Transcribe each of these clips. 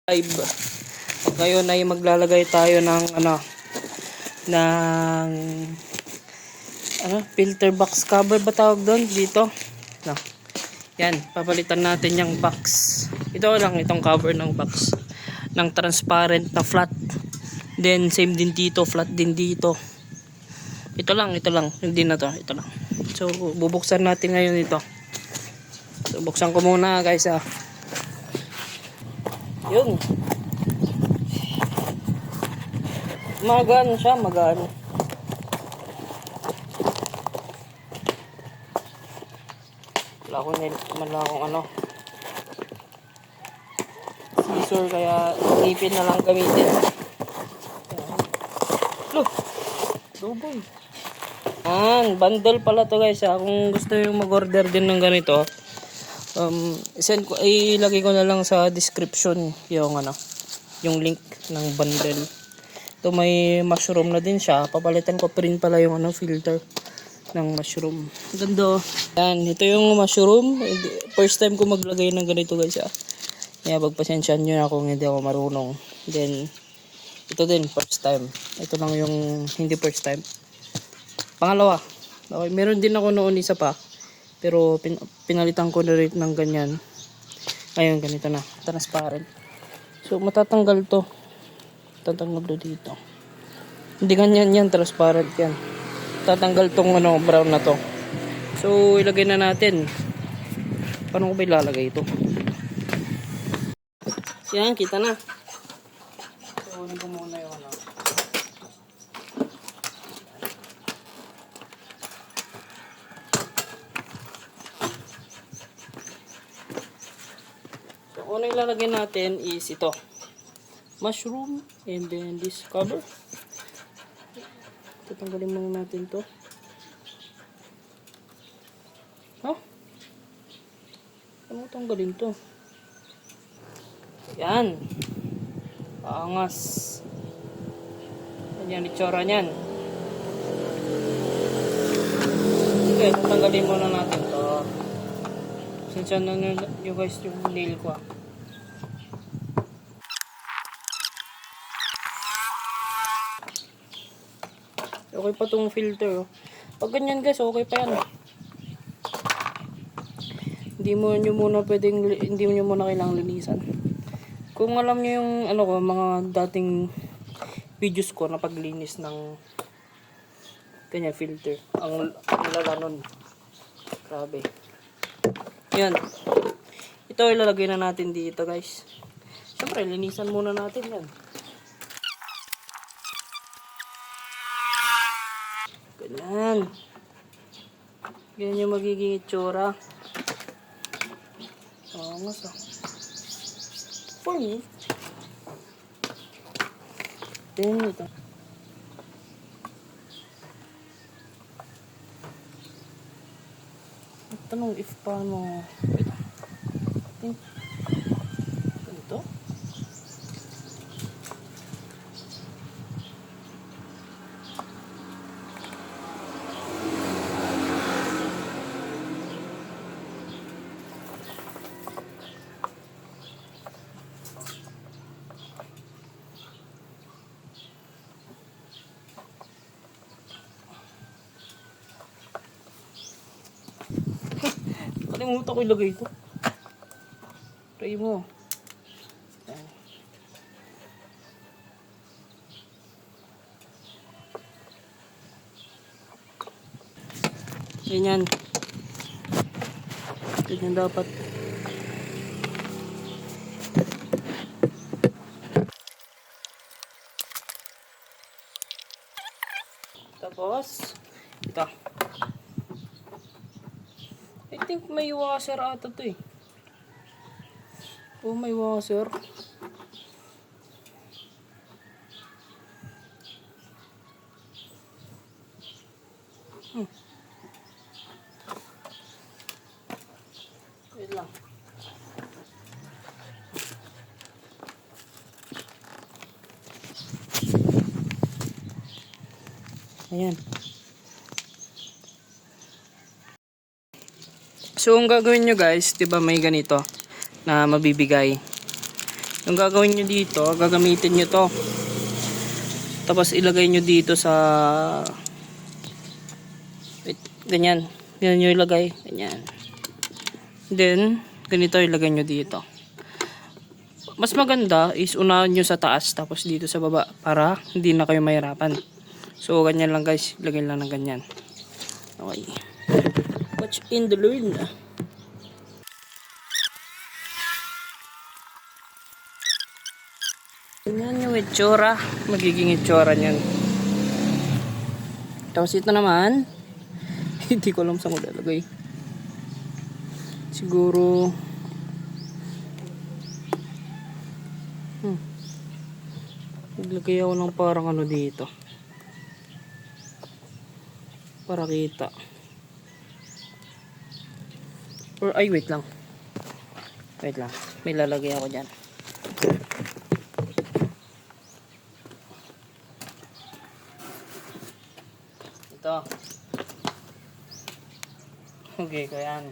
Live. Ngayon ay maglalagay tayo ng ng filter box cover ba tawag doon dito. No. Yan, papalitan natin yung box. Ito lang itong cover ng box ng transparent na flat. Then same din dito, flat din dito. Ito lang, hindi na to, ito lang. So bubuksan natin ngayon ito. So buksan ko muna guys Yun. Magaan siya, magaan. Wala akong scissor, kaya ngipin na lang gamitin. Look! Double. Bundle pala to guys Kung gusto yung mag-order din ng ganito, ilagay ko na lang sa description yung link ng bundle. Ito may mushroom na din siya. Papalitan ko pa rin pala yung filter ng mushroom. Ganda. Yan, ito yung mushroom. First time ko maglagay ng ganito guys Kaya pagpasensyahan nyo na kung hindi ako marunong. Then ito din first time. Ito lang yung hindi first time. Pangalawa. Okay, meron din ako noon isa pa. Pero pinalitan ko na rin ng ganyan. Ngayon ganito na, transparent. So matatanggal to. Tatanggal to dito. Hindi ganyan yan, transparent yan. Tatanggal tong brown na to. So ilagay na natin. Paano ko ba ilalagay ito? Yan, kita na. So unin ko muna yung So una ilalagay natin is ito. Mushroom, and then this cover. Tatanggalin muna natin to. Ano tanggalin to? Yan. Angas. Yan yung itsura niyan. Okay, tatanggalin muna natin to. Sensya na nyo guys yung nail ko Okay pa tong filter. Pag ganyan guys, okay pa yan. Hindi mo muna kailangang linisan. Kung alam niyo yung mga dating videos ko na paglinis ng ganyan filter, ang lala nun. Grabe. Yan. Ito ilalagay na natin dito guys. Siyempre, linisan muna natin yan. Ganyan. Ganyan yung magiging itsura. Angas For me. Then ito. Tanong if paano ito. Kalimutan ko ilagay ito. Try mo. Ganyan. Ganyan dapat. Tapos, ito. I think may washer ata to Oh, may washer. Wait lang. Ayan. So, ang gagawin nyo guys, 'di ba may ganito na mabibigay. Yung gagawin nyo dito, gagamitin nyo to. Tapos ilagay nyo dito sa... Wait, ganyan. Ganyan nyo ilagay. Ganyan. Then, ganito ilagay nyo dito. Mas maganda is unahan nyo sa taas tapos dito sa baba para hindi na kayo mahirapan. So, ganyan lang guys. Ilagay lang ng ganyan. Okay. Watch in the learn. Ganyan yung itsura. Magiging itsura nyan. Tapos ito naman. Hindi ko alam saan ko lalagay. Siguro... Naglagay ako ng parang ano dito. Para kita. Or ay wait lang. Wait lang. May lalagay ako dyan. Ito. Okay ko yan.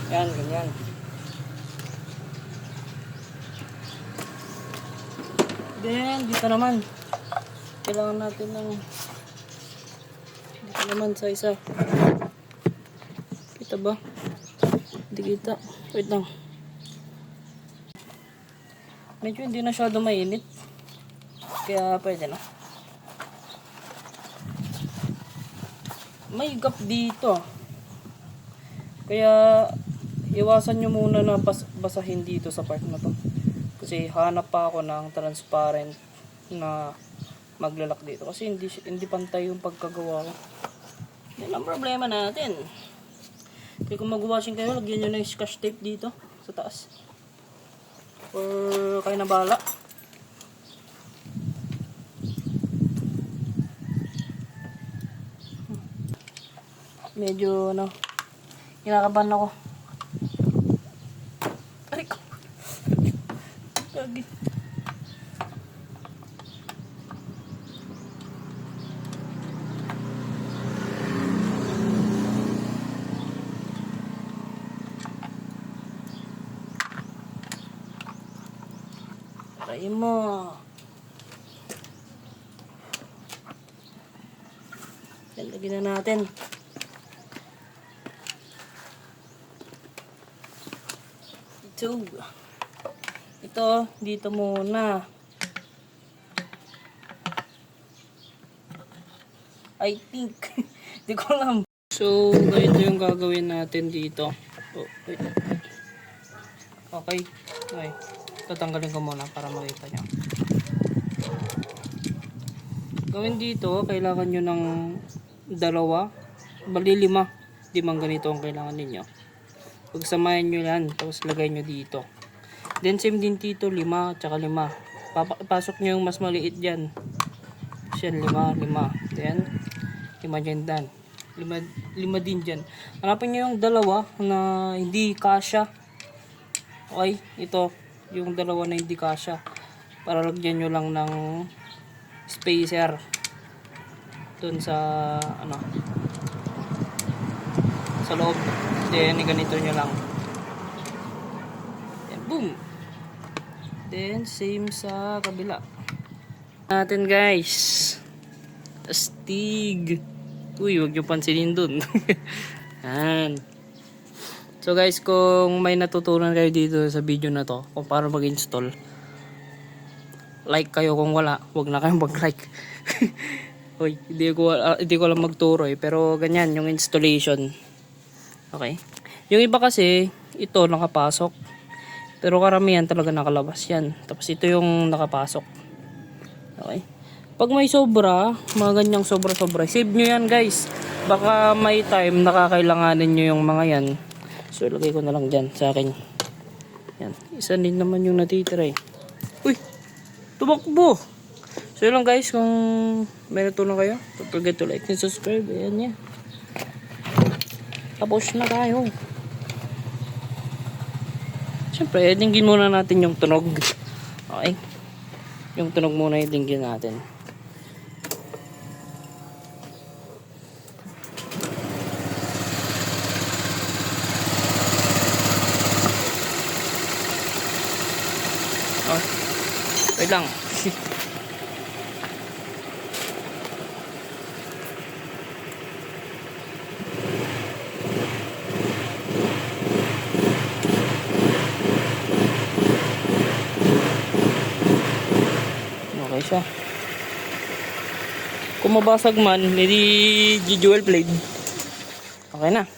Yan, ganyan. Then, dito naman. Kailangan natin ng dito naman sa isa. Kita ba? Hindi kita. Wait lang. Medyo hindi na masyado mainit. Kaya pwede na. May gap dito. Kaya iwasan nyo muna na basahin dito sa part na to. Kasi hanap pa ako ng transparent na maglalak dito. Kasi hindi pantay yung pagkagawa ko. Yan ang problema natin. Kaya kung mag-washing kayo, lagyan nyo na yung scotch tape dito sa taas. Or kayo na bahala. Medyo ano, kinakabahan ako. Aray ko. Lagi. Try mo. Yan, lagyan na natin. Ito, dito muna. I think. Hindi ko alam. So, ganito yung gagawin natin dito. Oh, wait. Okay. Okay. Tatanggalin ko muna para makita nyo. Gawin dito, kailangan nyo ng dalawa. Bali 5. 5 ganito ang kailangan ninyo. Pagsamahin nyo yan, tapos lagay nyo dito. Then same din dito, 5, tsaka 5. Papasok nyo yung mas maliit dyan. Yan, 5. Then, 5 dyan dan. 5 din dyan. Hanapin nyo yung dalawa na hindi kasya. Okay, ito. Yung dalawa na hindi kasya. Para lagyan nyo lang ng spacer. Dun sa, ano, sa loob. Then, ganito nyo lang. Then, boom! Then, same sa kabila. Natin guys. Astig. Uy, huwag nyo pansinin dun. Yan. So guys, kung may natutunan kayo dito sa video na to, kung paano mag-install, like kayo. Kung wala, huwag na kayong mag-like. Uy, hindi ko alam magturo pero ganyan yung installation. Okay. Yung iba kasi, ito nakapasok. Pero karamihan talaga nakalabas yan. Tapos ito yung nakapasok. Okay. Pag may sobra, mga ganyang sobra-sobra, save nyo yan guys. Baka may time nakakailanganin nyo yung mga yan. So ilagay ko na lang dyan sa akin. Yan. Isa din naman yung natitira eh. Uy! Tumakbo! So yun lang guys, kung may natutunan kayo, don't forget to like and subscribe. Ayan yan. Tapos na tayo. Siyempre, dinggin muna natin yung tunog. Okay? Yung tunog muna yung dinggin natin. Oh, wait lang. Shit. Okay siya. Kung mabasag man, hindi jewel blade. Okay na.